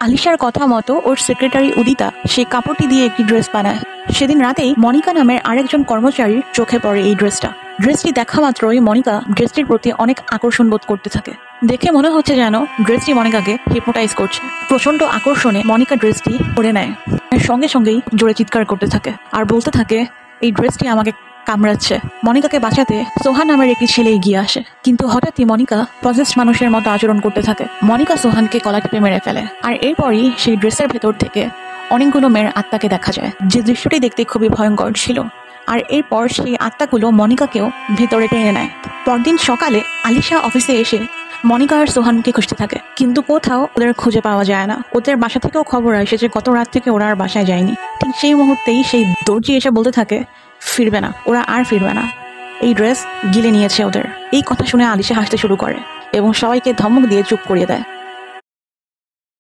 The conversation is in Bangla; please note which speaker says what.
Speaker 1: আলিশার কথা মতো ওর সেক্রেটারি উদিতা সেই কাপড়টি দিয়ে একটি ড্রেস বানায়। সেদিন রাতেই মনিকা নামের আরেকজন কর্মচারীর চোখে পড়ে এই ড্রেসটি দেখা মাত্রই মনিকা ড্রেসটির প্রতি অনেক আকর্ষণ বোধ করতে থাকে। দেখে মনে হচ্ছে যেন ড্রেসটি মনিকাকে হিপনোটাইজ করছে। প্রচন্ড আকর্ষণে মনিকা ড্রেসটি পরে নেয় আর সঙ্গে সঙ্গেই জোরে চিৎকার করতে থাকে আর বলতে থাকে, এই ড্রেসটি আমাকে কামড়াচ্ছে। মনিকাকে বাঁচাতে সোহান নামের একটি ছেলে এগিয়ে আসে, কিন্তু হঠাৎই মনিকা পজেসড মানুষের মতো আচরণ করতে থাকে। মনিকা সোহানকে গলা টিপে মেরে ফেলে আর এরপরই সেই ড্রেসের ভেতর থেকে অনেকগুলো মেয়ের আত্মাকে দেখা যায়, যে দৃশ্যটি দেখতে খুবই ভয়ঙ্কর ছিল। আর এরপর সেই আত্মাগুলো মনিকাকেও ভেতরে টেনে নেয়। পরদিন সকালে আলিশা অফিসে এসে মনিকা আর সোহানকে খুঁজতে থাকে, কিন্তু কোথাও ওদের খুঁজে পাওয়া যায় না। ওদের বাসা থেকেও খবর আসে যে গত রাত থেকে ওরা আর বাসায় যায়নি। ঠিক সেই মুহূর্তেই সেই দর্জি এসে বলতে থাকে, ফিরবে না, ওরা আর ফিরবে না, এই ড্রেস গিলে নিয়েছে ওদের। এই কথা শুনে আলিশা হাসতে শুরু করে এবং সবাইকে ধমক দিয়ে চুপ করিয়ে দেয়।